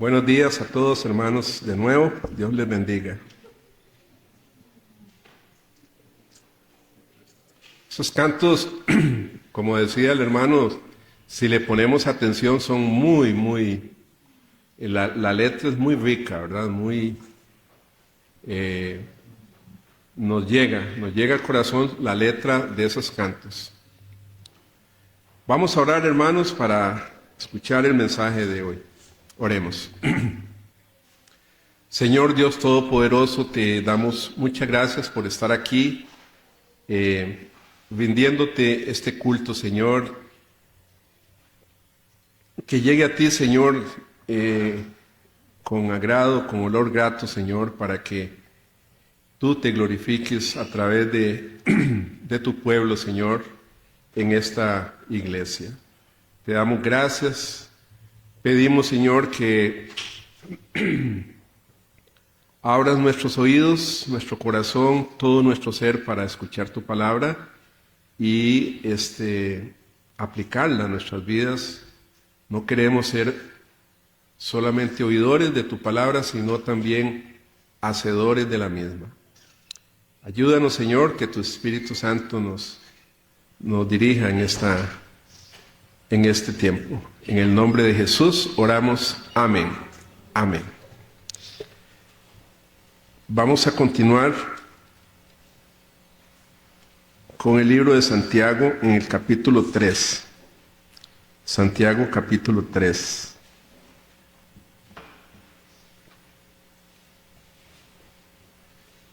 Buenos días a todos, hermanos, de nuevo. Dios les bendiga. Esos cantos, como decía el hermano, si le ponemos atención, son la letra es muy rica, ¿verdad? Nos llega al corazón la letra de esos cantos. Vamos a orar, hermanos, para escuchar el mensaje de hoy. Oremos. Señor Dios Todopoderoso, te damos muchas gracias por estar aquí, rindiéndote este culto, Señor. Que llegue a ti, Señor, con agrado, con olor grato, Señor, para que tú te glorifiques a través de tu pueblo, Señor, en esta iglesia. Te damos gracias. Pedimos, Señor, que abras nuestros oídos, nuestro corazón, todo nuestro ser para escuchar tu palabra y aplicarla a nuestras vidas. No queremos ser solamente oidores de tu palabra, sino también hacedores de la misma. Ayúdanos, Señor, que tu Espíritu Santo nos dirija en este tiempo. En el nombre de Jesús oramos. Amén. Amén. Vamos a continuar con el libro de Santiago en el capítulo 3. Santiago capítulo 3.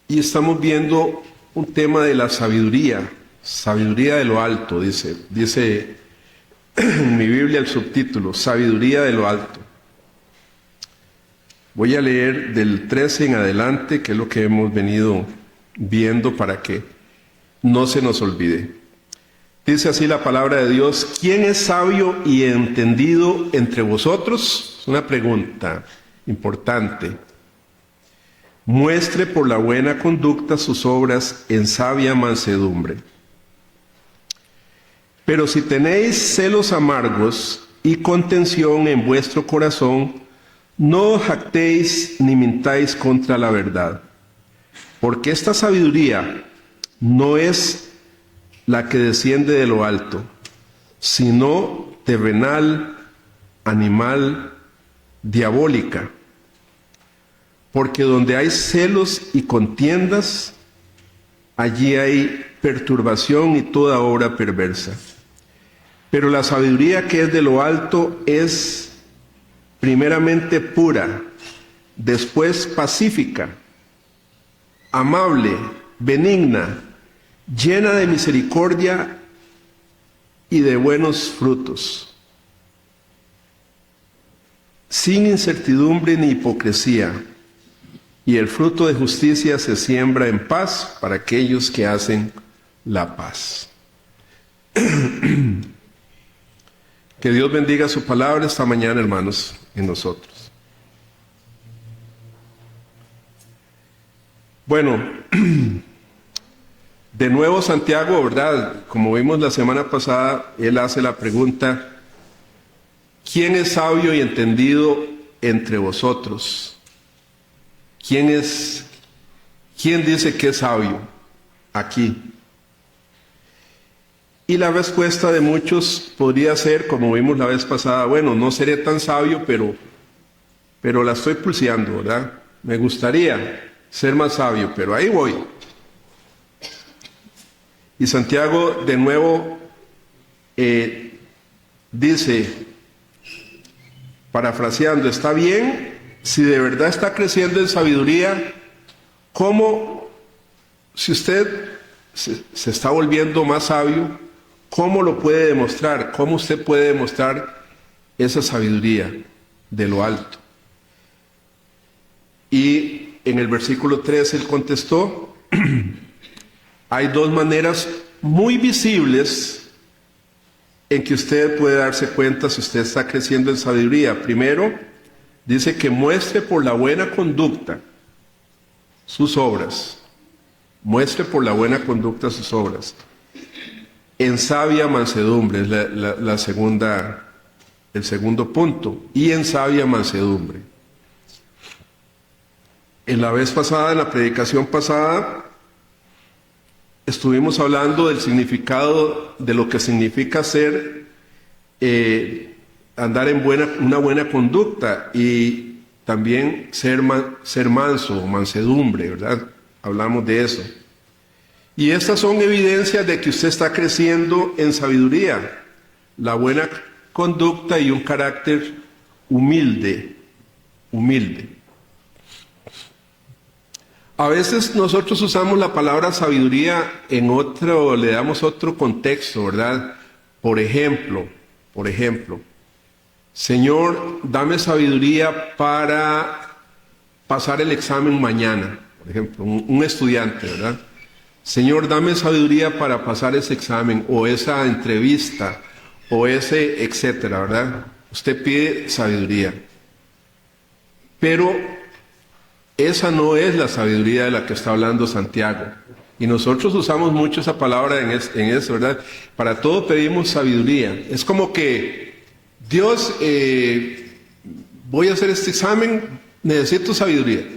Y estamos viendo un tema de la sabiduría de lo alto, dice en mi Biblia el subtítulo, sabiduría de lo alto. Voy a leer del 13 en adelante, que es lo que hemos venido viendo para que no se nos olvide. Dice así la palabra de Dios: ¿quién es sabio y entendido entre vosotros? Es una pregunta importante. Muestre por la buena conducta sus obras en sabia mansedumbre. Pero si tenéis celos amargos y contención en vuestro corazón, no os jactéis ni mintáis contra la verdad. Porque esta sabiduría no es la que desciende de lo alto, sino terrenal, animal, diabólica. Porque donde hay celos y contiendas, allí hay perturbación y toda obra perversa. Pero la sabiduría que es de lo alto es primeramente pura, después pacífica, amable, benigna, llena de misericordia y de buenos frutos, sin incertidumbre ni hipocresía. Y el fruto de justicia se siembra en paz para aquellos que hacen la paz. Que Dios bendiga su palabra esta mañana, hermanos, en nosotros. Bueno, de nuevo Santiago, ¿verdad? Como vimos la semana pasada, él hace la pregunta: ¿quién es sabio y entendido entre vosotros? ¿Quién dice que es sabio aquí? Y la respuesta de muchos podría ser, como vimos la vez pasada: bueno, no seré tan sabio, pero la estoy pulseando, ¿verdad? Me gustaría ser más sabio, pero ahí voy. Y Santiago de nuevo dice, parafraseando: está bien, si de verdad está creciendo en sabiduría, ¿cómo, si usted se está volviendo más sabio, cómo lo puede demostrar? ¿Cómo usted puede demostrar esa sabiduría de lo alto? Y en el versículo 3 él contestó: hay dos maneras muy visibles en que usted puede darse cuenta si usted está creciendo en sabiduría. Primero, dice que muestre por la buena conducta sus obras. Muestre por la buena conducta sus obras. En sabia mansedumbre es el segundo punto. Y en sabia mansedumbre. En la vez pasada, en la predicación pasada, estuvimos hablando del significado de lo que significa ser, andar en una buena conducta y también ser manso, mansedumbre, ¿verdad? Hablamos de eso. Y estas son evidencias de que usted está creciendo en sabiduría, la buena conducta y un carácter humilde. A veces nosotros usamos la palabra sabiduría le damos otro contexto, ¿verdad? Por ejemplo, Señor, dame sabiduría para pasar el examen mañana, por ejemplo, un estudiante, ¿verdad? Señor, dame sabiduría para pasar ese examen o esa entrevista o ese etcétera, ¿verdad? Usted pide sabiduría. Pero esa no es la sabiduría de la que está hablando Santiago. Y nosotros usamos mucho esa palabra en eso, ¿verdad? Para todo pedimos sabiduría. Es como que, Dios, voy a hacer este examen, necesito sabiduría.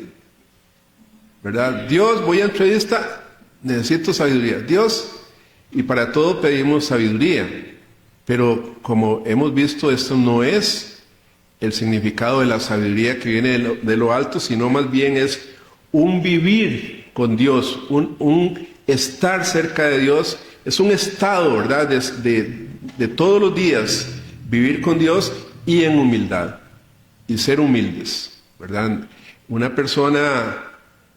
¿Verdad? Dios, voy a entrevista, necesito sabiduría. Dios, y para todo pedimos sabiduría. Pero como hemos visto, esto no es el significado de la sabiduría que viene de lo alto, sino más bien es un vivir con Dios, un estar cerca de Dios, es un estado, ¿verdad?, de todos los días, vivir con Dios y en humildad, y ser humildes, ¿verdad? Una persona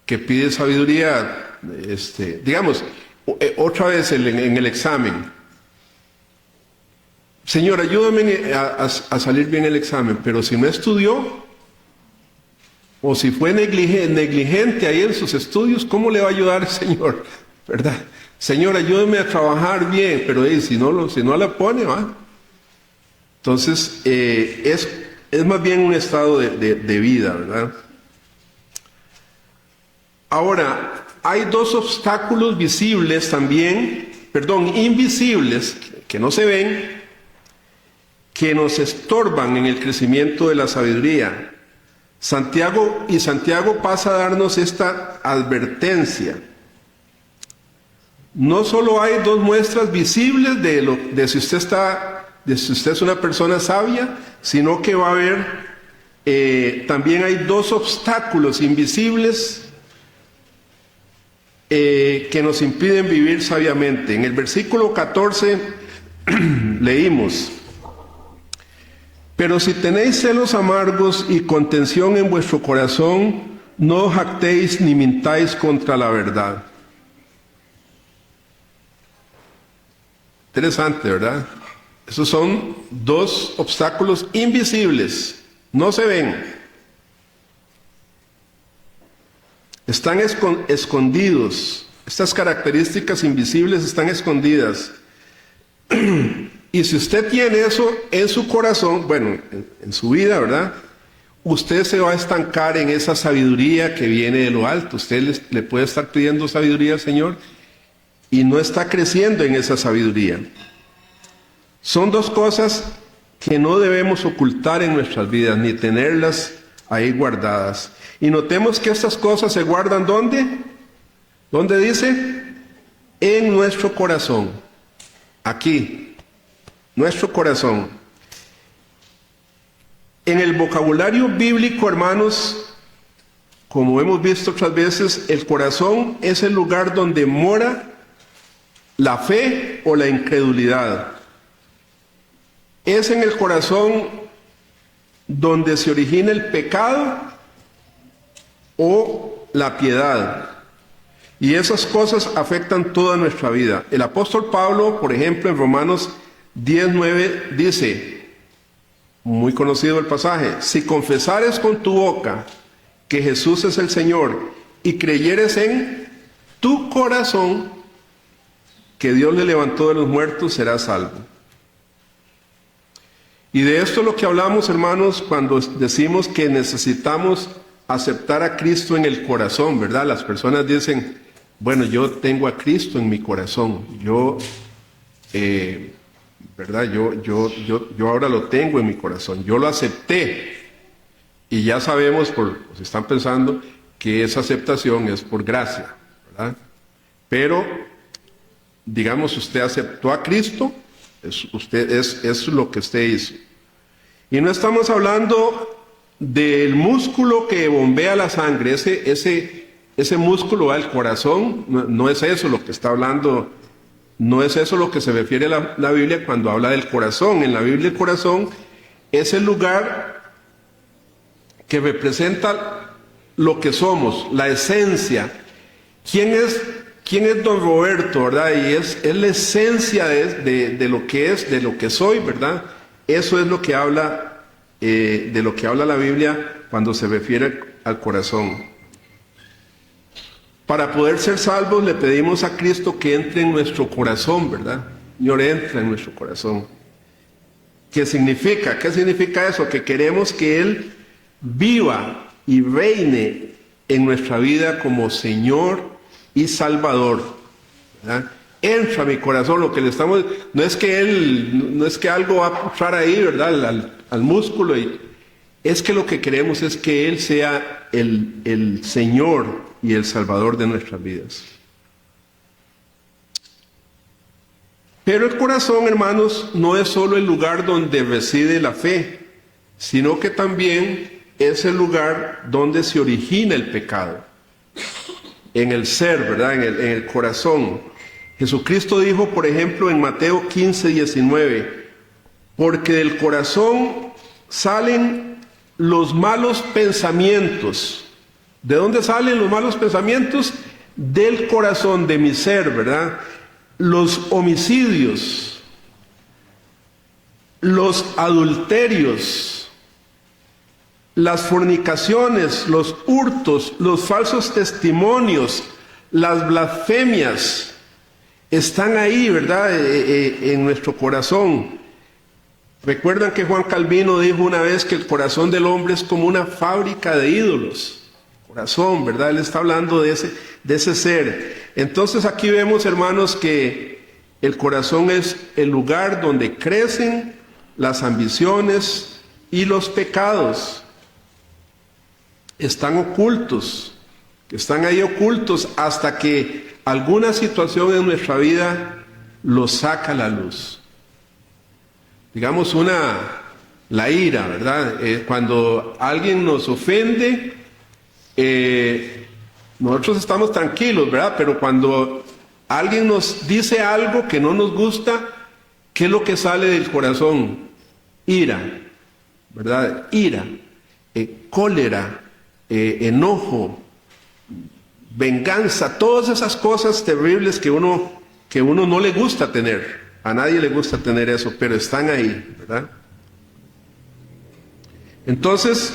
que pide sabiduría, digamos, otra vez en el examen, Señor, ayúdame a salir bien el examen, pero si no estudió, o si fue negligente ahí en sus estudios, ¿cómo le va a ayudar el Señor? ¿Verdad? Señor, ayúdame a trabajar bien, pero si no la pone, ¿va? Entonces, es más bien un estado de vida, ¿verdad? Ahora, hay dos obstáculos visibles también, invisibles, que no se ven, que nos estorban en el crecimiento de la sabiduría. Santiago pasa a darnos esta advertencia. No solo hay dos muestras visibles de si usted es una persona sabia, sino que va a haber, también hay dos obstáculos invisibles que nos impiden vivir sabiamente. En el versículo 14 leímos: pero si tenéis celos amargos y contención en vuestro corazón, no os jactéis ni mintáis contra la verdad. Interesante, ¿verdad? Esos son dos obstáculos invisibles, no se ven. Están escondidos. Estas características invisibles están escondidas. Y si usted tiene eso en su corazón, bueno, en su vida, ¿verdad? Usted se va a estancar en esa sabiduría que viene de lo alto. Usted le puede estar pidiendo sabiduría al Señor y no está creciendo en esa sabiduría. Son dos cosas que no debemos ocultar en nuestras vidas, ni tenerlas ahí guardadas. Y notemos que estas cosas se guardan ¿dónde? ¿Dónde dice? En nuestro corazón. Aquí. Nuestro corazón. En el vocabulario bíblico, hermanos, como hemos visto otras veces, el corazón es el lugar donde mora la fe o la incredulidad. Es en el corazón donde se origina el pecado o la piedad. Y esas cosas afectan toda nuestra vida. El apóstol Pablo, por ejemplo, en Romanos 10:9 dice, muy conocido el pasaje: si confesares con tu boca que Jesús es el Señor y creyeres en tu corazón que Dios le levantó de los muertos, serás salvo. Y de esto es lo que hablamos, hermanos, cuando decimos que necesitamos aceptar a Cristo en el corazón, ¿verdad? Las personas dicen, bueno, yo tengo a Cristo en mi corazón, ¿verdad? Yo ahora lo tengo en mi corazón, yo lo acepté. Y ya sabemos, si están pensando, que esa aceptación es por gracia, ¿verdad? Pero, digamos, usted aceptó a Cristo, es lo que usted hizo. Y no estamos hablando del músculo que bombea la sangre, ese músculo va al corazón, no es eso lo que está hablando, no es eso lo que se refiere a la Biblia cuando habla del corazón. En la Biblia el corazón es el lugar que representa lo que somos, la esencia. ¿Quién es don Roberto, verdad? Y es la esencia de lo que es, de lo que soy, ¿verdad? Eso es lo que habla, de lo que habla la Biblia cuando se refiere al corazón. Para poder ser salvos le pedimos a Cristo que entre en nuestro corazón, ¿verdad? Señor, entra en nuestro corazón. ¿Qué significa? ¿Qué significa eso? Que queremos que Él viva y reine en nuestra vida como Señor y Salvador, ¿verdad? Entra a mi corazón, lo que le estamos... No es que algo va a entrar ahí, ¿verdad? Al músculo. Es que lo que queremos es que Él sea el Señor y el Salvador de nuestras vidas. Pero el corazón, hermanos, no es solo el lugar donde reside la fe, sino que también es el lugar donde se origina el pecado. En el ser, ¿verdad? En el corazón. Jesucristo dijo, por ejemplo, en Mateo 15, 19, porque del corazón salen los malos pensamientos. ¿De dónde salen los malos pensamientos? Del corazón, de mi ser, ¿verdad? Los homicidios, los adulterios, las fornicaciones, los hurtos, los falsos testimonios, las blasfemias, están ahí, ¿verdad? En nuestro corazón. Recuerdan que Juan Calvino dijo una vez que el corazón del hombre es como una fábrica de ídolos. Corazón, ¿verdad? Él está hablando de ese ser. Entonces aquí vemos, hermanos, que el corazón es el lugar donde crecen las ambiciones y los pecados. Están ocultos, están ahí ocultos hasta que alguna situación en nuestra vida los saca a la luz. Digamos la ira, ¿verdad? Cuando alguien nos ofende, nosotros estamos tranquilos, ¿verdad? Pero cuando alguien nos dice algo que no nos gusta, ¿qué es lo que sale del corazón? Ira, ¿verdad? Ira, cólera, enojo, venganza, todas esas cosas terribles que uno no le gusta tener. A nadie le gusta tener eso, pero están ahí, ¿verdad? Entonces,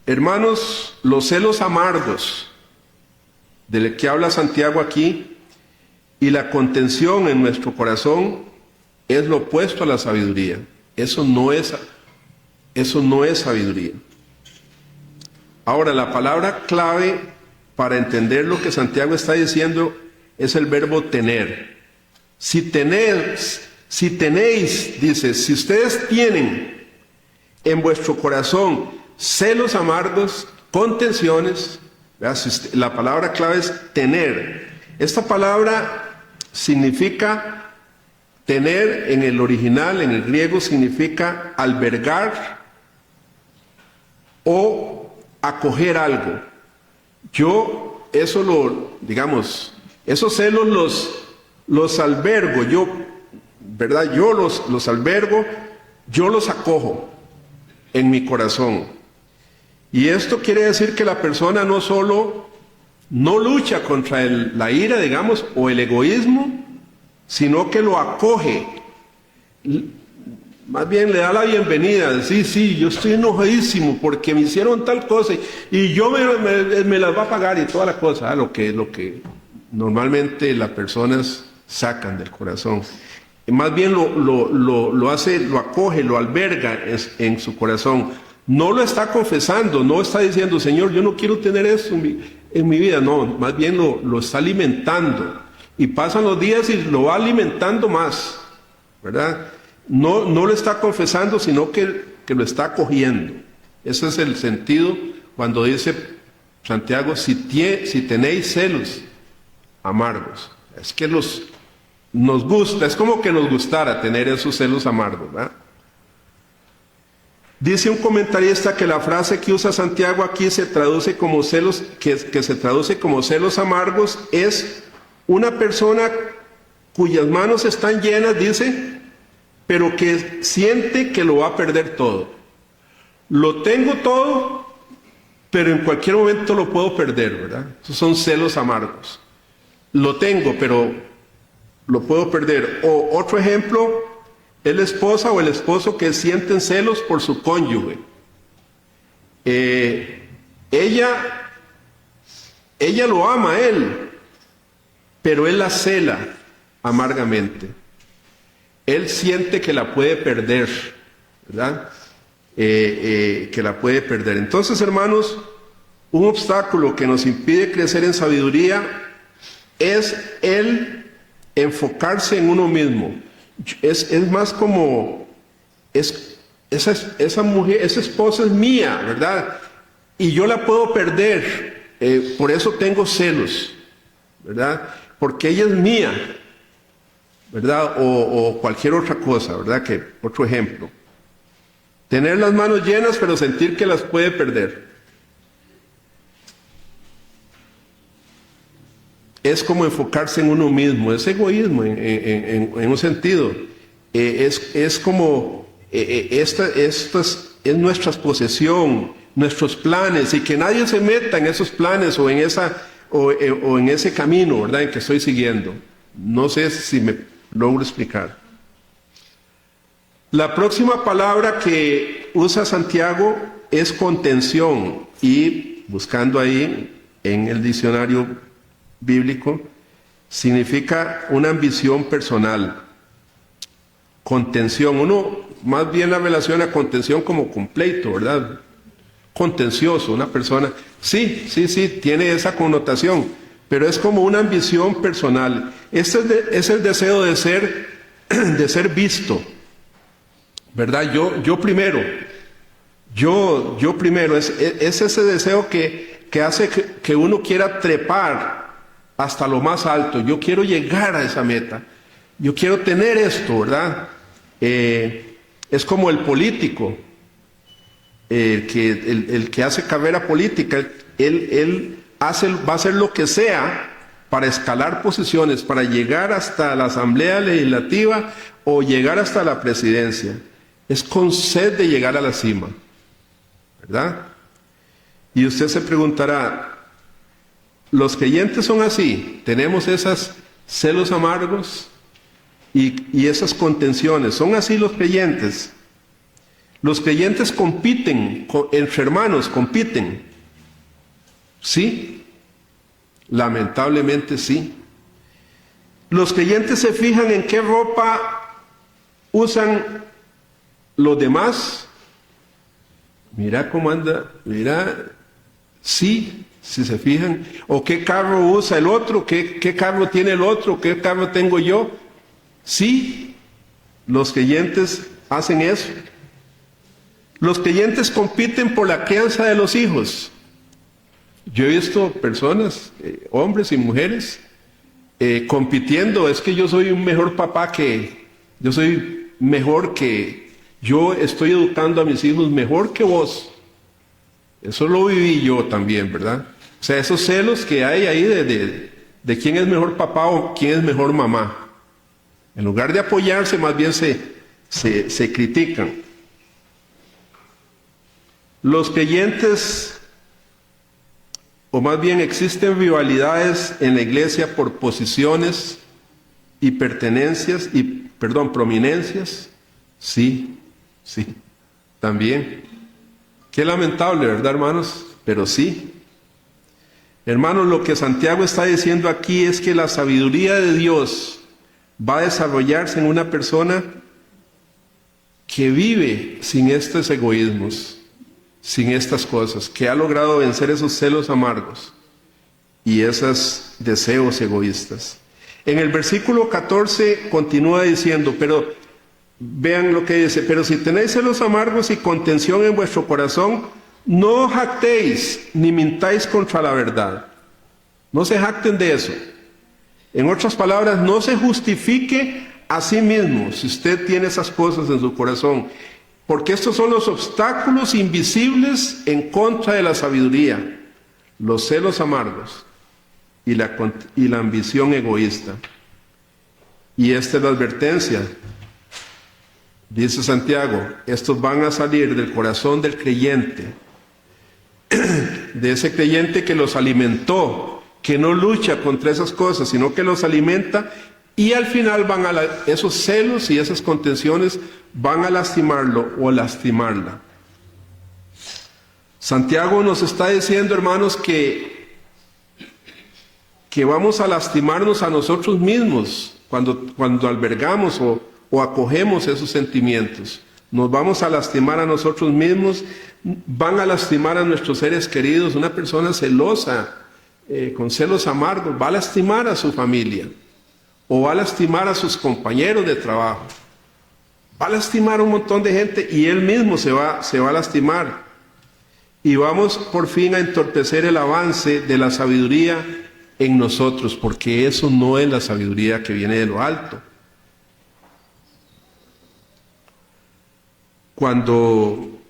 hermanos, los celos amargos del que habla Santiago aquí y la contención en nuestro corazón es lo opuesto a la sabiduría. Eso no es sabiduría. Ahora, la palabra clave para entender lo que Santiago está diciendo es el verbo tener. Si tenéis, dice, si ustedes tienen en vuestro corazón celos amargos, contenciones, la palabra clave es tener. Esta palabra significa tener, en el original, en el griego, significa albergar o acoger algo. Yo, esos celos los albergo, ¿verdad? Yo los albergo, yo los acojo en mi corazón. Y esto quiere decir que la persona no solo no lucha contra la ira, digamos, o el egoísmo, sino que lo acoge. Más bien le da la bienvenida. Sí, yo estoy enojadísimo porque me hicieron tal cosa y yo me las va a pagar y toda la cosa, lo que normalmente las personas sacan del corazón. Más bien lo hace, lo acoge, lo alberga en su corazón. No lo está confesando, no está diciendo, Señor, yo no quiero tener eso en mi vida. No, más bien lo está alimentando. Y pasan los días y lo va alimentando más, ¿verdad? No lo está confesando, sino que lo está acogiendo. Ese es el sentido cuando dice Santiago, si tenéis celos amargos, es que nos gusta, es como que nos gustara tener esos celos amargos, ¿verdad? Dice un comentarista que la frase que usa Santiago aquí se traduce como celos, que se traduce como celos amargos, es una persona cuyas manos están llenas, dice, pero que siente que lo va a perder todo. Lo tengo todo, pero en cualquier momento lo puedo perder, ¿verdad? Esos son celos amargos. Lo tengo, pero lo puedo perder. O otro ejemplo, es la esposa o el esposo que sienten celos por su cónyuge. Ella lo ama a él, pero él la cela amargamente. Él siente que la puede perder, ¿verdad? Que la puede perder. Entonces, hermanos, un obstáculo que nos impide crecer en sabiduría es el enfocarse en uno mismo. Es más como, esa mujer, esa esposa es mía, ¿verdad? Y yo la puedo perder, por eso tengo celos, ¿verdad? Porque ella es mía, ¿verdad? O cualquier otra cosa, ¿verdad? Que otro ejemplo. Tener las manos llenas, pero sentir que las puede perder. Es como enfocarse en uno mismo, es egoísmo en un sentido. Es como, esta es nuestra posesión, nuestros planes, y que nadie se meta en esos planes o en ese camino, ¿verdad?, en que estoy siguiendo. No sé si me logro explicar. La próxima palabra que usa Santiago es contención, y buscando ahí en el diccionario bíblico, significa una ambición personal. Contención, uno más bien la relaciona a contención como con pleito, ¿verdad? Contencioso, una persona, sí, tiene esa connotación, pero es como una ambición personal. Este es el deseo de ser visto, ¿verdad? Yo primero, es ese deseo que hace que uno quiera trepar hasta lo más alto. Yo quiero llegar a esa meta, yo quiero tener esto, ¿verdad? Es como el político, el que hace carrera política. Él va a hacer lo que sea para escalar posiciones, para llegar hasta la Asamblea Legislativa o llegar hasta la presidencia. Es con sed de llegar a la cima, ¿verdad? Y usted se preguntará, ¿los creyentes son así? ¿Tenemos esos celos amargos y esas contenciones? ¿Son así los creyentes? Los creyentes compiten, entre hermanos compiten. ¿Sí? Lamentablemente sí. Los creyentes se fijan en qué ropa usan los demás. Mira cómo anda, mira, sí, si se fijan, o qué carro usa el otro, qué carro tiene el otro, qué carro tengo yo. Sí, los creyentes hacen eso. Los creyentes compiten por la crianza de los hijos. Yo he visto personas, hombres y mujeres, compitiendo. Es que yo soy un mejor papá yo soy mejor que, yo estoy educando a mis hijos mejor que vos. Eso lo viví yo también, ¿verdad? O sea, esos celos que hay ahí de quién es mejor papá o quién es mejor mamá. En lugar de apoyarse, más bien se critican. Los creyentes, o más bien existen rivalidades en la iglesia por posiciones y pertenencias, prominencias. Sí, también. Qué lamentable, ¿verdad, hermanos? Pero sí. Hermanos, lo que Santiago está diciendo aquí es que la sabiduría de Dios va a desarrollarse en una persona que vive sin estos egoísmos, sin estas cosas, que ha logrado vencer esos celos amargos y esos deseos egoístas. En el versículo 14 continúa diciendo, pero vean lo que dice, pero si tenéis celos amargos y contención en vuestro corazón, No jactéis ni mintáis contra la verdad. No se jacten de eso. En otras palabras, no se justifique a sí mismo si usted tiene esas cosas en su corazón, porque estos son los obstáculos invisibles en contra de la sabiduría, los celos amargos y la ambición egoísta. Y esta es la advertencia. Dice Santiago, estos van a salir del corazón del creyente, de ese creyente que los alimentó, que no lucha contra esas cosas, sino que los alimenta, y al final esos celos y esas contenciones van a lastimarlo o lastimarla. Santiago nos está diciendo, hermanos, que vamos a lastimarnos a nosotros mismos cuando albergamos o acogemos esos sentimientos. Nos vamos a lastimar a nosotros mismos, van a lastimar a nuestros seres queridos. Una persona celosa, con celos amargos, va a lastimar a su familia, o va a lastimar a sus compañeros de trabajo, va a lastimar a un montón de gente, y él mismo se va a lastimar. Y vamos por fin a entorpecer el avance de la sabiduría en nosotros, porque eso no es la sabiduría que viene de lo alto. Cuando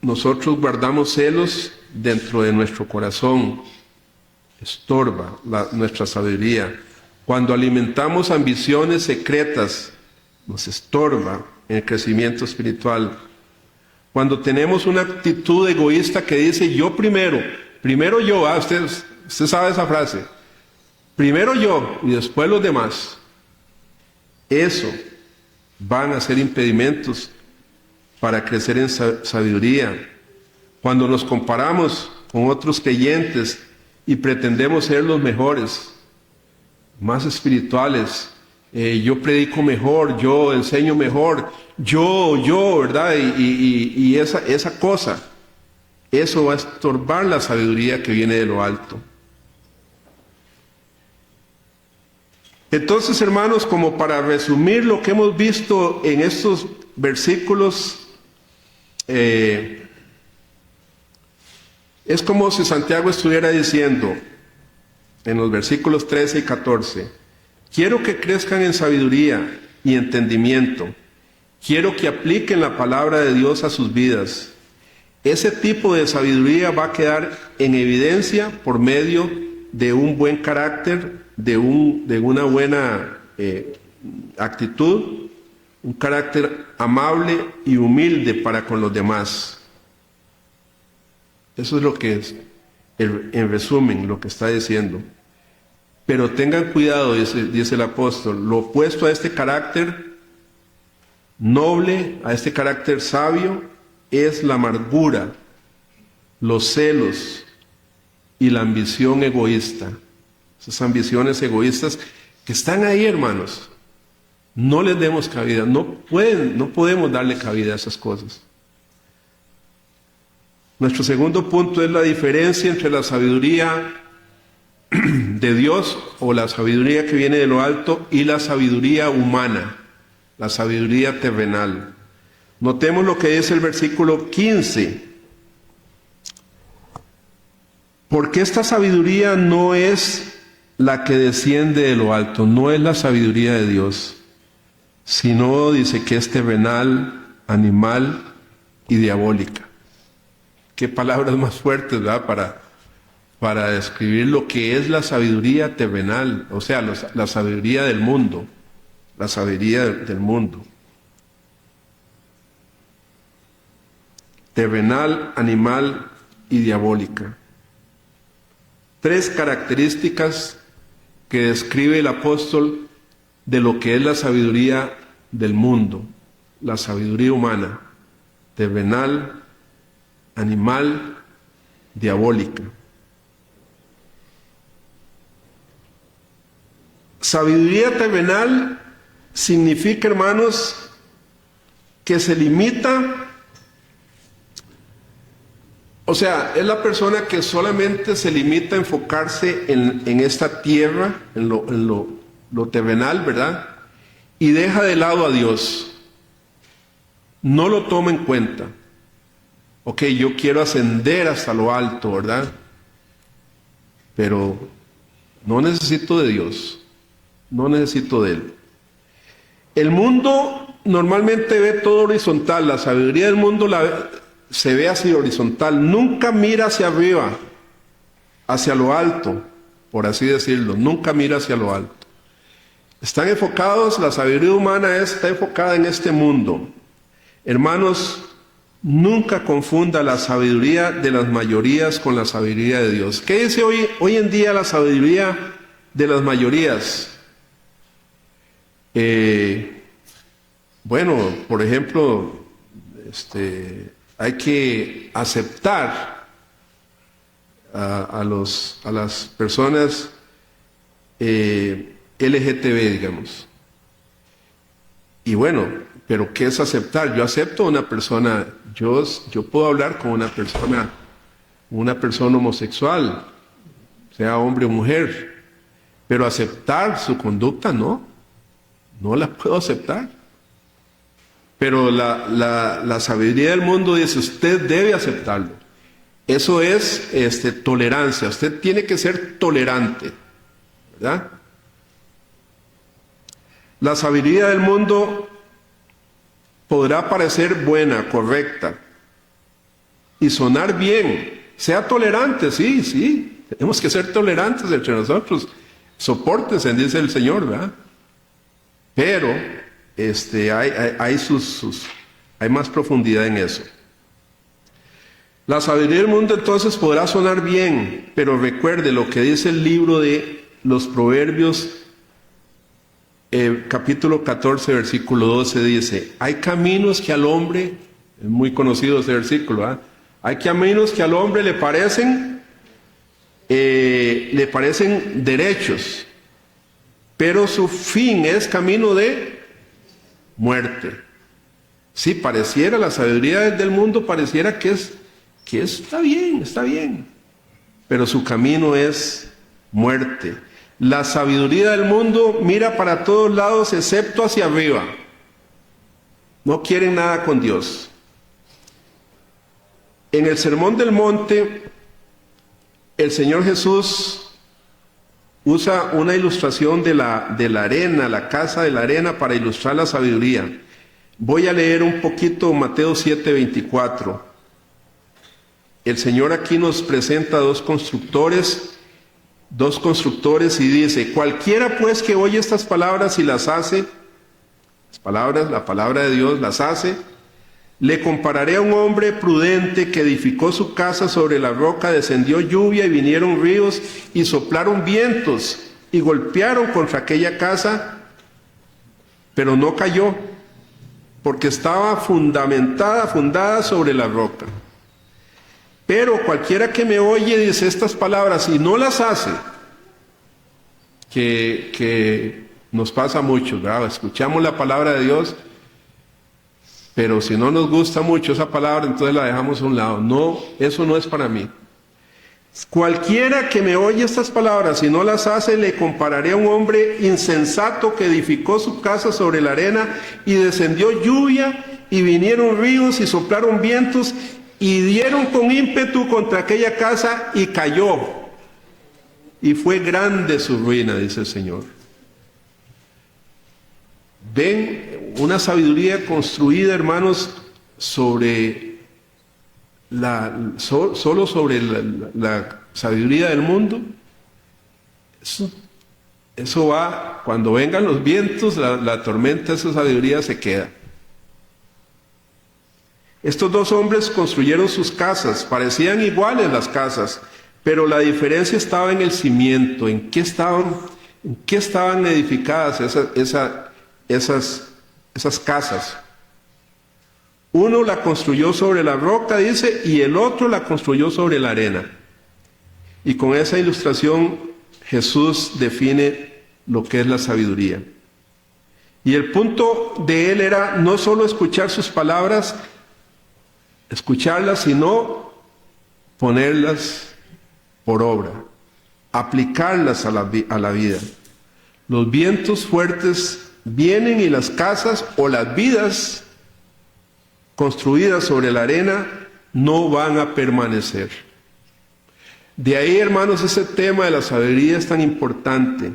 nosotros guardamos celos dentro de nuestro corazón, estorba nuestra sabiduría. Cuando alimentamos ambiciones secretas, nos estorba en el crecimiento espiritual. Cuando tenemos una actitud egoísta que dice yo primero yo, usted sabe esa frase, primero yo y después los demás, eso van a ser impedimentos para crecer en sabiduría. Cuando nos comparamos con otros creyentes y pretendemos ser los mejores, más espirituales, yo predico mejor, yo enseño mejor, yo, ¿verdad? Y esa cosa, eso va a estorbar la sabiduría que viene de lo alto. Entonces, hermanos, como para resumir lo que hemos visto en estos versículos, es como si Santiago estuviera diciendo en los versículos 13 y 14, quiero que crezcan en sabiduría y entendimiento, quiero que apliquen la palabra de Dios a sus vidas. Ese tipo de sabiduría va a quedar en evidencia por medio de un buen carácter, de una buena actitud, un carácter amable y humilde para con los demás. Eso es lo que es, en resumen, lo que está diciendo. Pero tengan cuidado, dice el apóstol, lo opuesto a este carácter noble, a este carácter sabio, es la amargura, los celos y la ambición egoísta. Esas ambiciones egoístas que están ahí, hermanos. No les demos cabida, no podemos darle cabida a esas cosas. Nuestro segundo punto es la diferencia entre la sabiduría de Dios o la sabiduría que viene de lo alto y la sabiduría humana, la sabiduría terrenal. Notemos lo que dice el versículo 15. Porque esta sabiduría no es la que desciende de lo alto, no es la sabiduría de Dios, sino dice que es terrenal, animal y diabólica. Qué palabras más fuertes, ¿verdad? Para describir lo que es la sabiduría terrenal, o sea, la sabiduría del mundo, la sabiduría del mundo. Terrenal, animal y diabólica. 3 características que describe el apóstol de lo que es la sabiduría del mundo, la sabiduría humana, terrenal, animal, diabólica. Sabiduría terrenal significa, hermanos, que se limita, o sea, es la persona que solamente se limita a enfocarse en esta tierra, en lo terrenal, ¿verdad? Y deja de lado a Dios. No lo toma en cuenta. Ok, yo quiero ascender hasta lo alto, ¿verdad? Pero no necesito de Dios, no necesito de Él. El mundo normalmente ve todo horizontal, la sabiduría del mundo se ve así horizontal, nunca mira hacia arriba, hacia lo alto, por así decirlo, nunca mira hacia lo alto. Están enfocados, la sabiduría humana está enfocada en este mundo. Hermanos, nunca confunda la sabiduría de las mayorías con la sabiduría de Dios. ¿Qué dice hoy en día la sabiduría de las mayorías? Bueno, por ejemplo, hay que aceptar a las personas LGTB, digamos. Y bueno, pero ¿qué es aceptar? Yo acepto a una persona, yo puedo hablar con una persona homosexual, sea hombre o mujer, pero aceptar su conducta no la puedo aceptar. Pero la sabiduría del mundo dice, usted debe aceptarlo. Eso es tolerancia, usted tiene que ser tolerante, ¿verdad? La sabiduría del mundo podrá parecer buena, correcta, y sonar bien. Sea tolerante, sí, tenemos que ser tolerantes entre nosotros. Sopórtense, dice el Señor, ¿verdad? Pero hay más profundidad en eso. La sabiduría del mundo entonces podrá sonar bien, pero recuerde lo que dice el libro de los Proverbios, capítulo 14, versículo 12, dice, hay caminos que al hombre, es muy conocido ese versículo, ¿eh? Hay caminos que al hombre le parecen derechos, pero su fin es camino de muerte. Sí, pareciera, la sabiduría del mundo pareciera que está bien, pero su camino es muerte. La sabiduría del mundo mira para todos lados excepto hacia arriba. No quieren nada con Dios. En el Sermón del Monte, el Señor Jesús usa una ilustración de la arena, la casa de la arena, para ilustrar la sabiduría. Voy a leer un poquito Mateo 7:24. El Señor aquí nos presenta dos constructores y dice, cualquiera pues que oye estas palabras y las hace, la palabra de Dios las hace, le compararé a un hombre prudente que edificó su casa sobre la roca, descendió lluvia y vinieron ríos y soplaron vientos y golpearon contra aquella casa, pero no cayó, porque estaba fundada sobre la roca. Pero cualquiera que me oye dice estas palabras y no las hace, que nos pasa mucho, ¿verdad? Escuchamos la palabra de Dios, pero si no nos gusta mucho esa palabra, entonces la dejamos a un lado. No, eso no es para mí. Cualquiera que me oye estas palabras y no las hace, le compararé a un hombre insensato que edificó su casa sobre la arena y descendió lluvia y vinieron ríos y soplaron vientos y dieron con ímpetu contra aquella casa y cayó. Y fue grande su ruina, dice el Señor. Ven, una sabiduría construida, hermanos, sobre solo sobre la sabiduría del mundo. Eso va, cuando vengan los vientos, la tormenta, esa sabiduría se queda. Estos dos hombres construyeron sus casas, parecían iguales las casas, pero la diferencia estaba en el cimiento, en qué estaban edificadas esas casas. Uno la construyó sobre la roca, dice, y el otro la construyó sobre la arena. Y con esa ilustración Jesús define lo que es la sabiduría. Y el punto de él era no solo escuchar sus palabras, escucharlas, sino ponerlas por obra, aplicarlas a la vida. Los vientos fuertes vienen y las casas o las vidas construidas sobre la arena no van a permanecer. De ahí, hermanos, ese tema de la sabiduría es tan importante.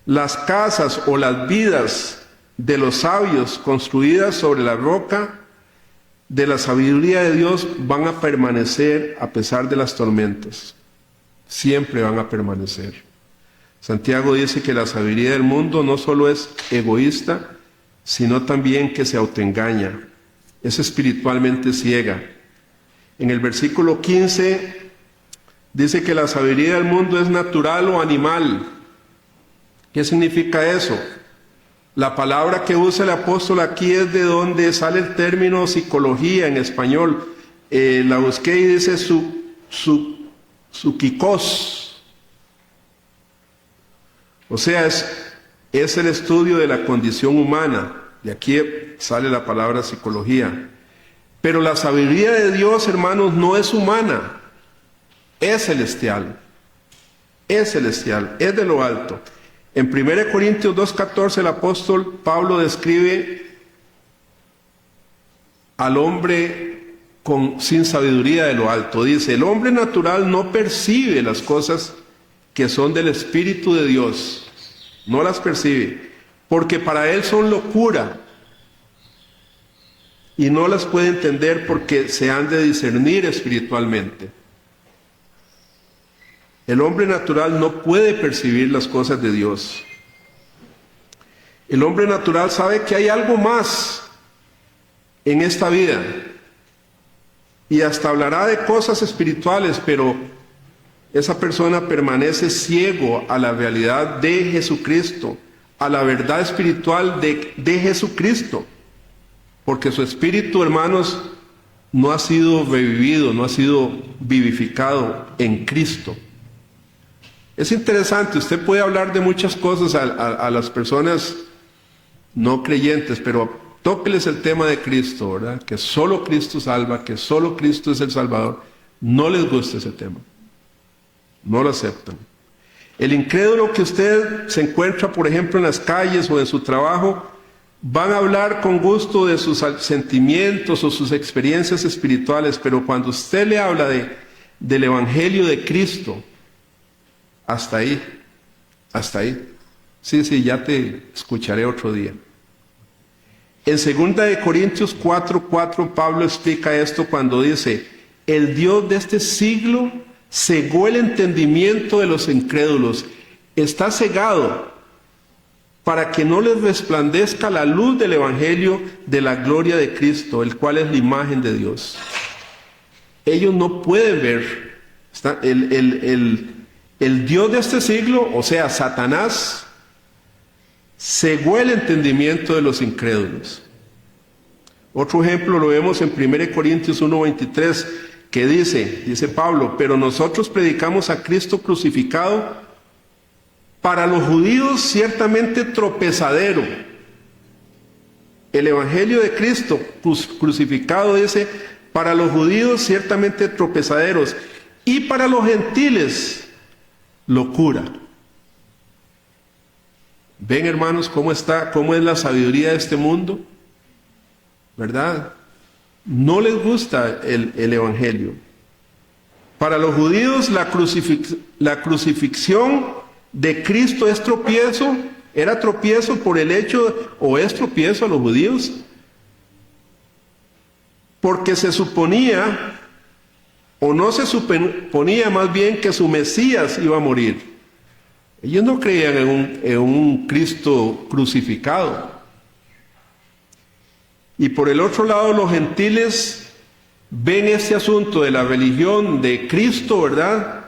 Las casas o las vidas de los sabios construidas sobre la roca de la sabiduría de Dios van a permanecer a pesar de las tormentas. Siempre van a permanecer. Santiago dice que la sabiduría del mundo no solo es egoísta, sino también que se autoengaña. Es espiritualmente ciega. En el versículo 15 dice que la sabiduría del mundo es natural o animal. ¿Qué significa eso? La palabra que usa el apóstol aquí es de donde sale el término psicología en español. La busqué y dice psiquikos. O sea, es el estudio de la condición humana. De aquí sale la palabra psicología. Pero la sabiduría de Dios, hermanos, no es humana. Es celestial. Es celestial. Es de lo alto. En 1 Corintios 2:14 el apóstol Pablo describe al hombre sin sabiduría de lo alto. Dice, el hombre natural no percibe las cosas que son del Espíritu de Dios. No las percibe, porque para él son locura. Y no las puede entender porque se han de discernir espiritualmente. El hombre natural no puede percibir las cosas de Dios. El hombre natural sabe que hay algo más en esta vida. Y hasta hablará de cosas espirituales, pero esa persona permanece ciego a la realidad de Jesucristo, a la verdad espiritual de Jesucristo. Porque su espíritu, hermanos, no ha sido revivido, no ha sido vivificado en Cristo. Es interesante, usted puede hablar de muchas cosas a las personas no creyentes, pero tóqueles el tema de Cristo, ¿verdad? Que solo Cristo salva, que solo Cristo es el Salvador. No les gusta ese tema. No lo aceptan. El incrédulo que usted se encuentra, por ejemplo, en las calles o en su trabajo, van a hablar con gusto de sus sentimientos o sus experiencias espirituales, pero cuando usted le habla del Evangelio de Cristo, hasta ahí, hasta ahí. Sí, ya te escucharé otro día. En 2 Corintios 4:4 Pablo explica esto cuando dice, el Dios de este siglo cegó el entendimiento de los incrédulos, está cegado para que no les resplandezca la luz del Evangelio de la gloria de Cristo, el cual es la imagen de Dios. Ellos no pueden ver. El Dios de este siglo, o sea, Satanás, cegó el entendimiento de los incrédulos. Otro ejemplo lo vemos en 1 Corintios 1:23, que dice Pablo, pero nosotros predicamos a Cristo crucificado, para los judíos ciertamente tropezadero. El Evangelio de Cristo crucificado dice, para los judíos ciertamente tropezaderos, y para los gentiles locura. ¿Ven, hermanos, cómo es la sabiduría de este mundo? ¿Verdad? No les gusta el Evangelio. Para los judíos la crucifixión de Cristo es tropiezo, era tropiezo por el hecho, o es tropiezo a los judíos, porque se suponía, o no se suponía más bien, que su Mesías iba a morir. Ellos no creían en un Cristo crucificado. Y por el otro lado, los gentiles ven este asunto de la religión de Cristo, ¿verdad?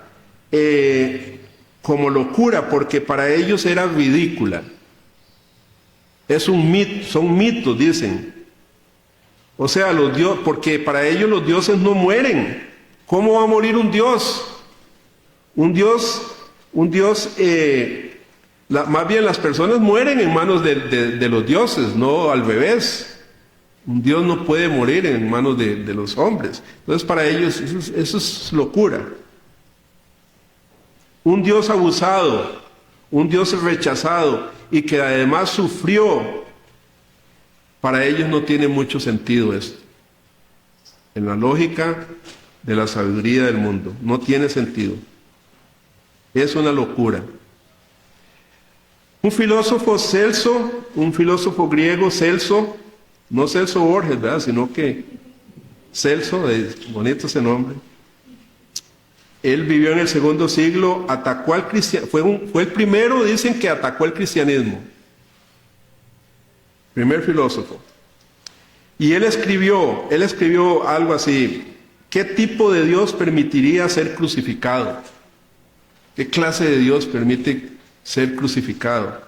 Como locura, porque para ellos era ridícula. Es un mito, son mitos, dicen. O sea, porque para ellos los dioses no mueren. ¿Cómo va a morir un dios? Un dios, más bien las personas mueren en manos de los dioses, no al revés. Un dios no puede morir en manos de los hombres. Entonces para ellos eso es locura. Un Dios abusado, un Dios rechazado y que además sufrió, para ellos no tiene mucho sentido esto. en la lógica de la sabiduría del mundo. No tiene sentido. Es una locura. Un filósofo Celso, un filósofo griego, Celso, no Celso Borges, ¿verdad? Sino que Celso, bonito ese nombre. Él vivió en el segundo siglo, atacó al cristianismo, fue el primero, dicen, que atacó el cristianismo. Primer filósofo. Y él escribió algo así: ¿qué tipo de Dios permitiría ser crucificado? ¿Qué clase de Dios permite ser crucificado?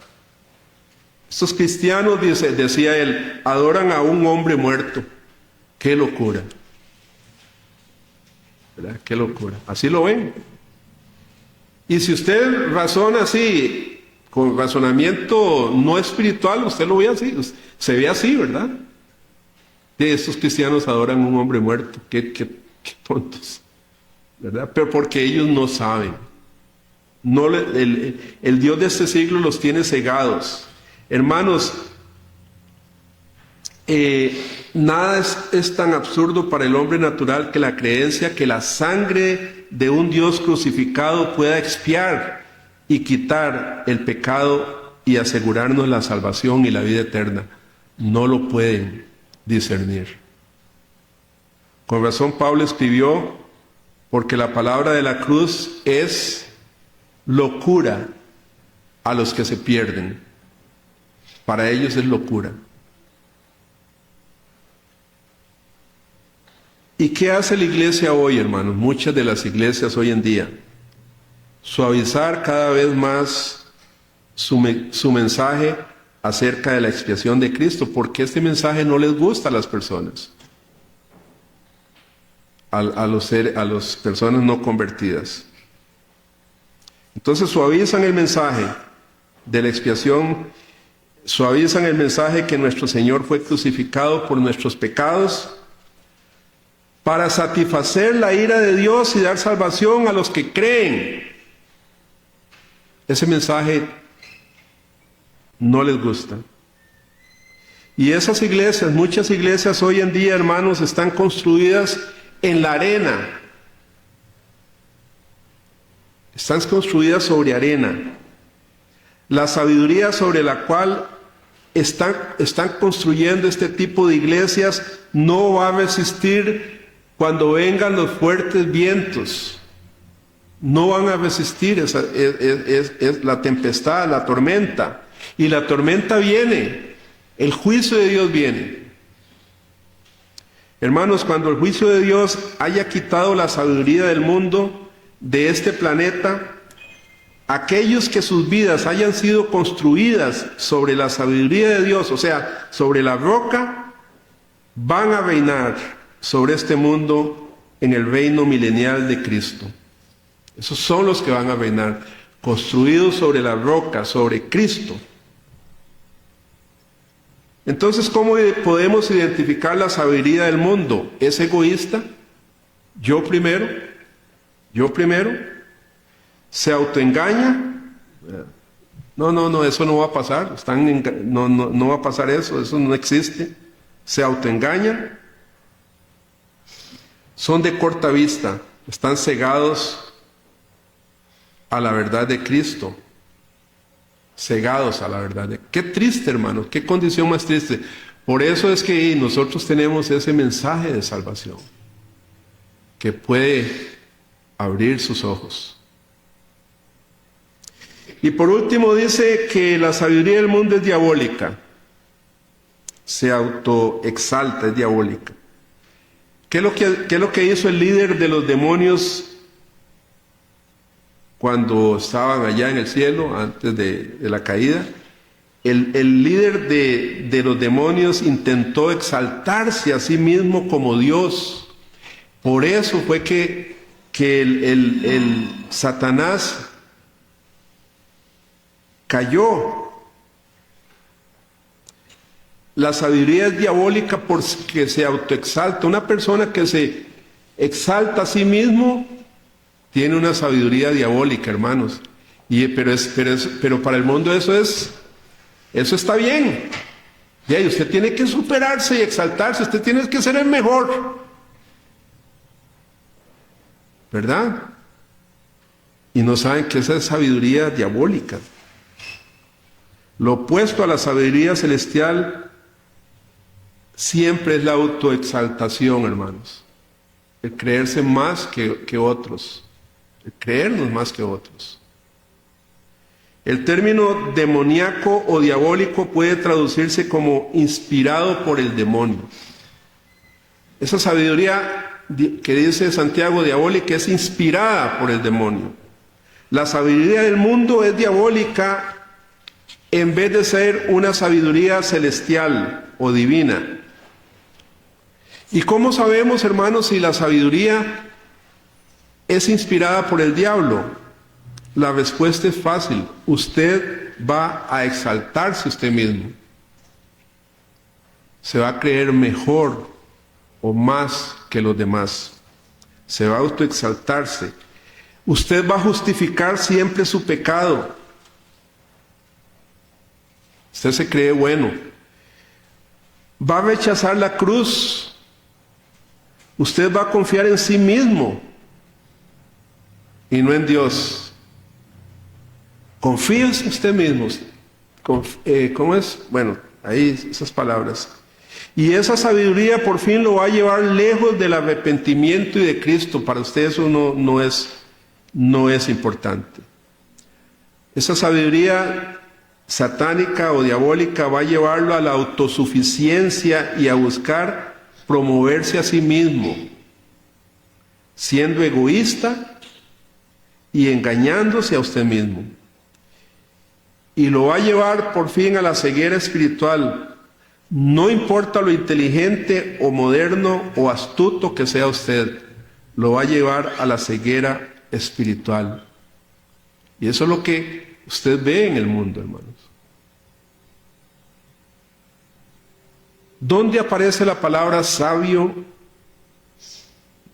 Estos cristianos, decía él, adoran a un hombre muerto. ¡Qué locura! ¿Verdad? ¡Qué locura! Así lo ven. Y si usted razona así, con razonamiento no espiritual, usted lo ve así, se ve así, ¿verdad? Estos cristianos adoran a un hombre muerto. ¡Qué tontos! ¿Verdad? Pero porque ellos no saben. No, el Dios de este siglo los tiene cegados. Hermanos, nada es tan absurdo para el hombre natural que la creencia que la sangre de un Dios crucificado pueda expiar y quitar el pecado y asegurarnos la salvación y la vida eterna. No lo pueden discernir. Con razón Pablo escribió: porque la palabra de la cruz es locura a los que se pierden. Para ellos es locura. ¿Y qué hace la iglesia hoy, hermanos? Muchas de las iglesias hoy en día. Suavizar cada vez más su mensaje acerca de la expiación de Cristo, porque este mensaje no les gusta a las personas, a las personas no convertidas. Entonces suavizan el mensaje de la expiación, suavizan el mensaje que nuestro Señor fue crucificado por nuestros pecados para satisfacer la ira de Dios y dar salvación a los que creen. Ese mensaje no les gusta. Y esas iglesias, muchas iglesias hoy en día, hermanos, están construidas en la arena. Están construidas sobre arena. La sabiduría sobre la cual están construyendo este tipo de iglesias no va a resistir cuando vengan los fuertes vientos. No van a resistir es la tempestad, la tormenta. Y la tormenta viene, el juicio de Dios viene. Hermanos, cuando el juicio de Dios haya quitado la sabiduría del mundo, de este planeta, aquellos que sus vidas hayan sido construidas sobre la sabiduría de Dios, o sea, sobre la roca, van a reinar sobre este mundo en el reino milenial de Cristo. Esos son los que van a reinar, construidos sobre la roca, sobre Cristo. Entonces, ¿cómo podemos identificar la sabiduría del mundo? ¿Es egoísta? ¿Yo primero? ¿Se autoengaña? No, eso no va a pasar. No va a pasar eso no existe. ¿Se autoengaña? Son de corta vista, están cegados a la verdad de Cristo. Cegados a la verdad. Qué triste, hermanos, qué condición más triste. Por eso es que nosotros tenemos ese mensaje de salvación que puede abrir sus ojos. Y por último dice que la sabiduría del mundo es diabólica. Se autoexalta, es diabólica. ¿Qué es lo que hizo el líder de los demonios cuando estaban allá en el cielo, antes de la caída? El líder de los demonios intentó exaltarse a sí mismo como Dios. Por eso fue que el Satanás cayó. La sabiduría es diabólica porque se autoexalta. Una persona que se exalta a sí mismo tiene una sabiduría diabólica, hermanos. Pero para el mundo eso está bien. Y usted tiene que superarse y exaltarse. Usted tiene que ser el mejor. ¿verdad? Y no saben que esa es sabiduría diabólica. Lo opuesto a la sabiduría celestial siempre es la autoexaltación, hermanos. El creerse más que otros. El creernos más que otros. El término demoníaco o diabólico puede traducirse como inspirado por el demonio. Esa sabiduría que dice Santiago diabólica es inspirada por el demonio. La sabiduría del mundo es diabólica en vez de ser una sabiduría celestial o divina. ¿Y cómo sabemos, hermanos, si la sabiduría es inspirada por el diablo? La respuesta es fácil. Usted va a exaltarse usted mismo. Se va a creer mejor o más que los demás. Se va a autoexaltarse. Usted va a justificar siempre su pecado. Usted se cree bueno. Va a rechazar la cruz. Usted va a confiar en sí mismo y no en Dios. Confíe en usted mismo. ¿Cómo es? Bueno, ahí esas palabras. Y esa sabiduría por fin lo va a llevar lejos del arrepentimiento y de Cristo. Para usted eso no es importante. Esa sabiduría satánica o diabólica va a llevarlo a la autosuficiencia y a buscar promoverse a sí mismo, siendo egoísta y engañándose a usted mismo. Y lo va a llevar por fin a la ceguera espiritual. No importa lo inteligente o moderno o astuto que sea usted, lo va a llevar a la ceguera espiritual. Y eso es lo que usted ve en el mundo, hermanos. ¿Dónde aparece la palabra sabio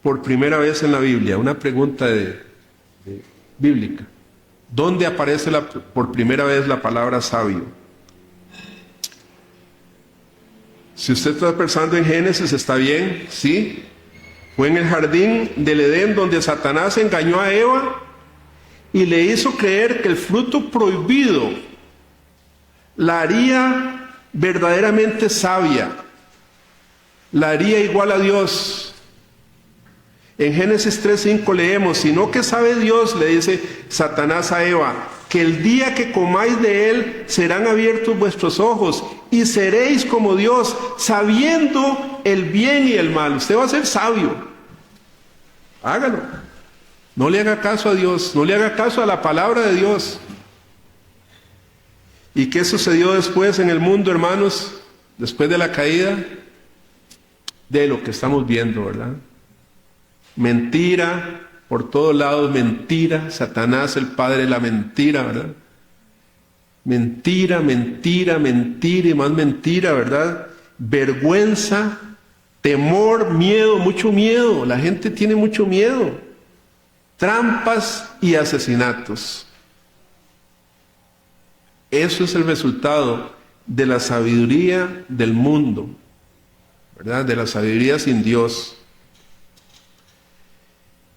por primera vez en la Biblia? Una pregunta bíblica. ¿Dónde aparece por primera vez la palabra sabio? Si usted está pensando en Génesis, está bien, ¿sí? Fue en el jardín del Edén donde Satanás engañó a Eva y le hizo creer que el fruto prohibido la haría verdaderamente sabia, la haría igual a Dios. En Génesis 3:5 leemos, sino que sabe Dios, le dice Satanás a Eva, que el día que comáis de él serán abiertos vuestros ojos y seréis como Dios, sabiendo el bien y el mal. Usted va a ser sabio. Hágalo. No le haga caso a Dios, no le haga caso a la palabra de Dios. ¿Y qué sucedió después en el mundo, hermanos? Después de la caída, de lo que estamos viendo, ¿verdad? Mentira, por todos lados mentira, Satanás el padre de la mentira, ¿verdad? Mentira, mentira, mentira y más mentira, ¿verdad? Vergüenza, temor, miedo, mucho miedo, la gente tiene mucho miedo. Trampas y asesinatos. Eso es el resultado de la sabiduría del mundo, ¿verdad? De la sabiduría sin Dios.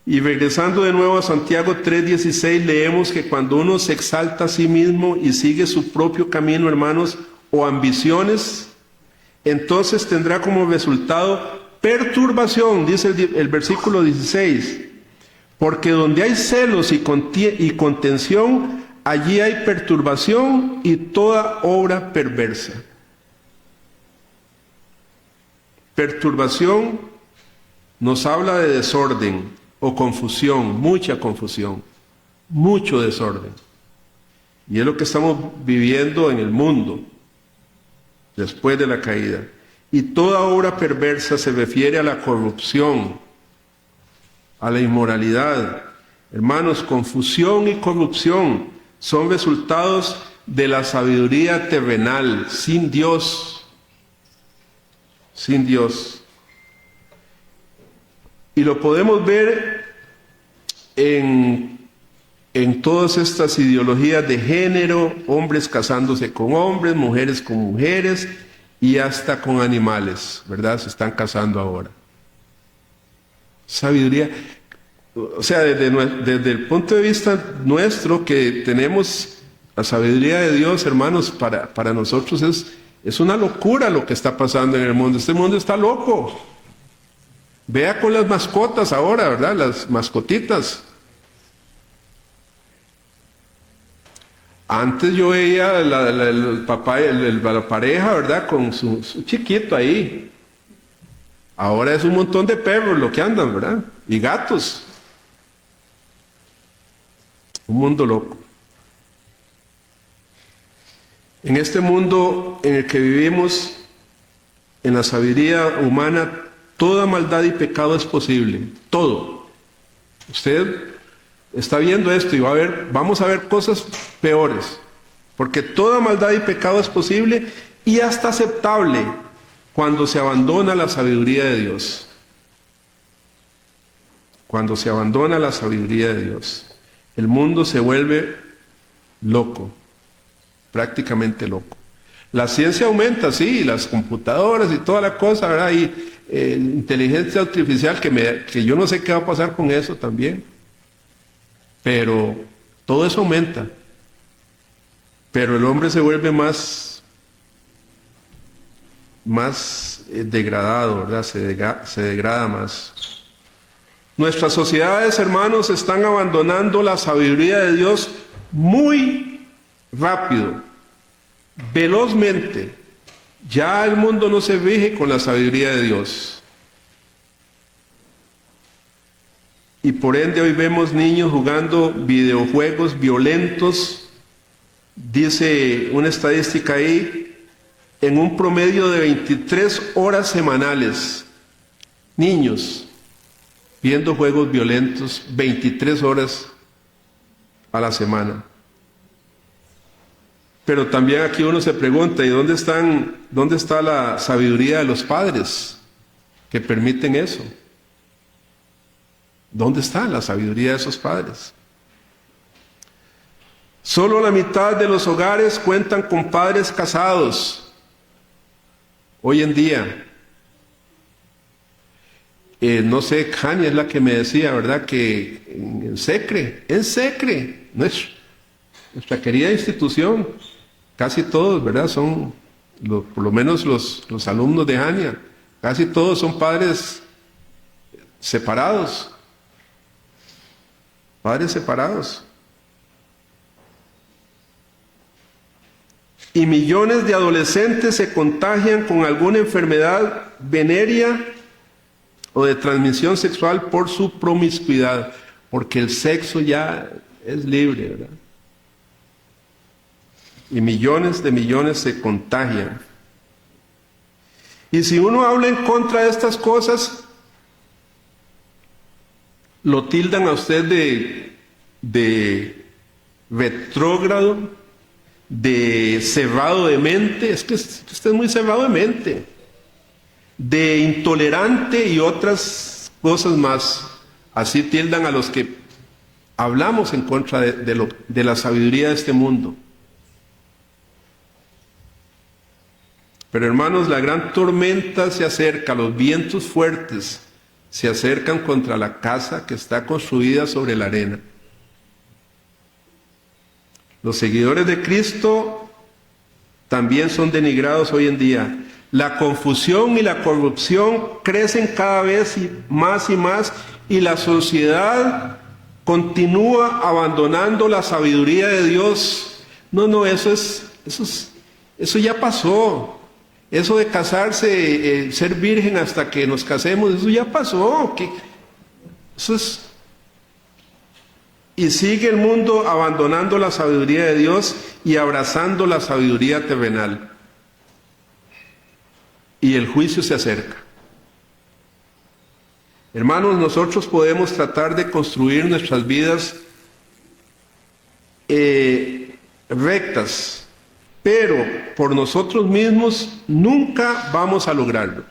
Y regresando de nuevo a Santiago 3:16, leemos que cuando uno se exalta a sí mismo y sigue su propio camino, hermanos, o ambiciones, entonces tendrá como resultado perturbación, dice el versículo 16, porque donde hay celos y contención, allí hay perturbación y toda obra perversa. Perturbación nos habla de desorden o confusión, mucha confusión, mucho desorden. Y es lo que estamos viviendo en el mundo después de la caída. Y toda obra perversa se refiere a la corrupción, a la inmoralidad. Hermanos, confusión y corrupción son resultados de la sabiduría terrenal, sin Dios. Sin Dios. Y lo podemos ver en todas estas ideologías de género, hombres casándose con hombres, mujeres con mujeres y hasta con animales, ¿verdad? Se están casando ahora. Sabiduría. o sea, desde el punto de vista nuestro, que tenemos la sabiduría de Dios, hermanos, para nosotros es una locura lo que está pasando en el mundo. Este mundo está loco. Vea con las mascotas ahora, ¿verdad? Las mascotitas. Antes yo veía el papá, la pareja, ¿verdad? Con su chiquito ahí. Ahora es un montón de perros lo que andan, ¿verdad? Y gatos. Un mundo loco. En este mundo en el que vivimos, en la sabiduría humana, toda maldad y pecado es posible. Todo. Usted está viendo esto y vamos a ver cosas peores. Porque toda maldad y pecado es posible y hasta aceptable cuando se abandona la sabiduría de Dios. Cuando se abandona la sabiduría de Dios. El mundo se vuelve loco, prácticamente loco. La ciencia aumenta, sí, las computadoras y toda la cosa, ¿verdad? Y inteligencia artificial, que yo no sé qué va a pasar con eso también. Pero todo eso aumenta. Pero el hombre se vuelve más degradado, ¿verdad? Se degrada más. Nuestras sociedades, hermanos, están abandonando la sabiduría de Dios muy rápido, velozmente. Ya el mundo no se rige con la sabiduría de Dios. Y por ende hoy vemos niños jugando videojuegos violentos. Dice una estadística ahí, en un promedio de 23 horas semanales. Niños viendo juegos violentos 23 horas a la semana. Pero también aquí uno se pregunta, ¿y dónde está la sabiduría de los padres que permiten eso? ¿Dónde está la sabiduría de esos padres? Solo la mitad de los hogares cuentan con padres casados hoy en día. No sé, Jania es la que me decía, ¿verdad? Que en Secre, nuestra querida institución, casi todos, ¿verdad? Son, por lo menos los alumnos de Jania, casi todos son padres separados. Padres separados. Y millones de adolescentes se contagian con alguna enfermedad venérea o de transmisión sexual por su promiscuidad, porque el sexo ya es libre, ¿verdad? Y millones de millones se contagian. Y si uno habla en contra de estas cosas, lo tildan a usted de retrógrado, de cerrado de mente. Es que usted es muy cerrado de mente, de intolerante y otras cosas más. Así tildan a los que hablamos en contra de la sabiduría de este mundo. Pero hermanos, la gran tormenta se acerca, los vientos fuertes se acercan contra la casa que está construida sobre la arena. Los seguidores de Cristo también son denigrados hoy en día. La confusión y la corrupción crecen cada vez más y la sociedad continúa abandonando la sabiduría de Dios. No, eso ya pasó. Eso de casarse, ser virgen hasta que nos casemos, eso ya pasó. Y sigue el mundo abandonando la sabiduría de Dios y abrazando la sabiduría terrenal. Y el juicio se acerca. Hermanos, nosotros podemos tratar de construir nuestras vidas rectas, pero por nosotros mismos nunca vamos a lograrlo.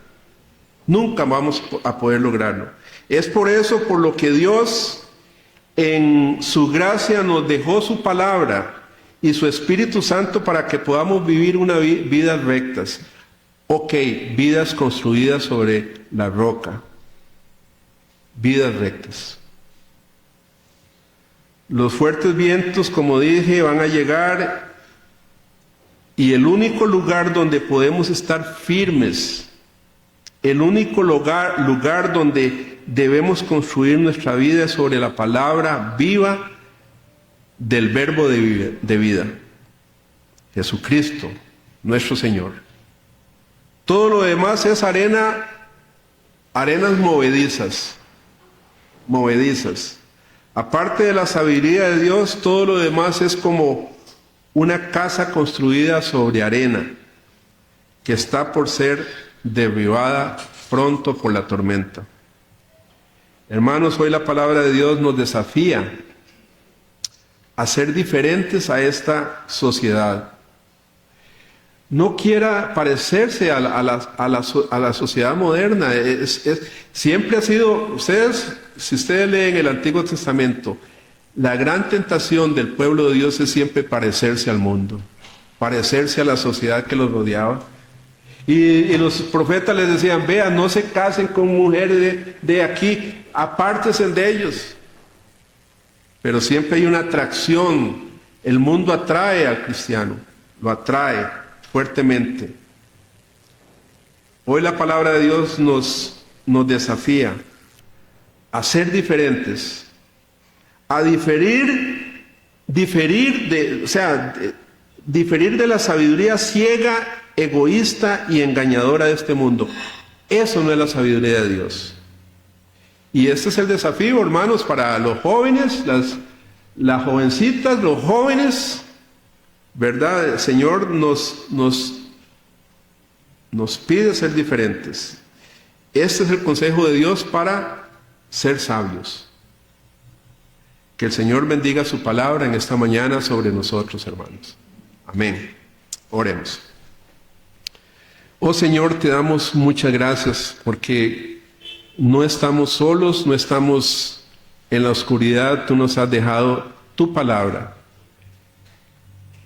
Nunca vamos a poder lograrlo. Es por eso por lo que Dios en su gracia nos dejó su palabra y su Espíritu Santo para que podamos vivir una vidas rectas. Ok, vidas construidas sobre la roca. Vidas rectas. Los fuertes vientos, como dije, van a llegar, y el único lugar donde podemos estar firmes, el único lugar donde debemos construir nuestra vida es sobre la palabra viva del verbo de vida, Jesucristo, nuestro Señor. Todo lo demás es arenas movedizas. Aparte de la sabiduría de Dios, todo lo demás es como una casa construida sobre arena, que está por ser derribada pronto por la tormenta. Hermanos, hoy la palabra de Dios nos desafía a ser diferentes a esta sociedad. No quiera parecerse a la sociedad moderna. Siempre ha sido, si ustedes leen el Antiguo Testamento, la gran tentación del pueblo de Dios es siempre parecerse al mundo, parecerse a la sociedad que los rodeaba. Y los profetas les decían, vean, no se casen con mujeres de aquí, apártense de ellos. Pero siempre hay una atracción. El mundo atrae al cristiano, lo atrae fuertemente. Hoy la palabra de Dios nos desafía a ser diferentes, a diferir de la sabiduría ciega, egoísta y engañadora de este mundo. Eso no es la sabiduría de Dios. Y este es el desafío, hermanos, para los jóvenes, las jovencitas, los jóvenes, ¿verdad? El Señor nos pide ser diferentes. Este es el consejo de Dios para ser sabios. Que el Señor bendiga su palabra en esta mañana sobre nosotros, hermanos. Amén. Oremos. Oh Señor, te damos muchas gracias porque no estamos solos, no estamos en la oscuridad. Tú nos has dejado tu palabra,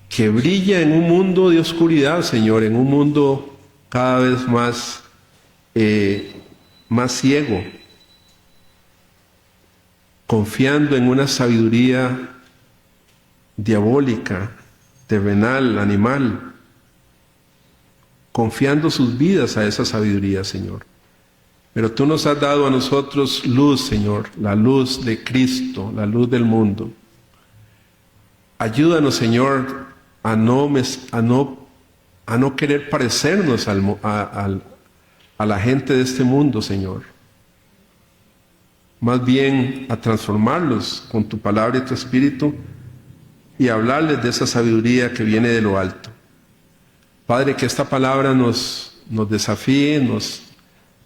que brilla en un mundo de oscuridad, Señor, en un mundo cada vez más ciego, confiando en una sabiduría diabólica, terrenal, animal, confiando sus vidas a esa sabiduría, Señor. Pero tú nos has dado a nosotros luz, Señor, la luz de Cristo, la luz del mundo. Ayúdanos, Señor, a no querer parecernos a la gente de este mundo, Señor. Más bien a transformarlos con tu palabra y tu espíritu y hablarles de esa sabiduría que viene de lo alto. Padre, que esta palabra nos desafíe,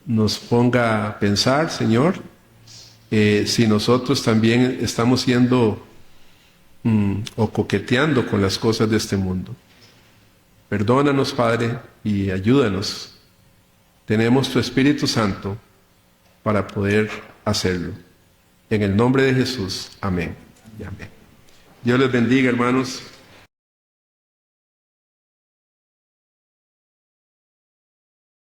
nos ponga a pensar, Señor, si nosotros también estamos siendo o coqueteando con las cosas de este mundo. Perdónanos, Padre, y ayúdanos. Tenemos tu Espíritu Santo para poder hacerlo. En el nombre de Jesús, amén y amén. Dios les bendiga, hermanos.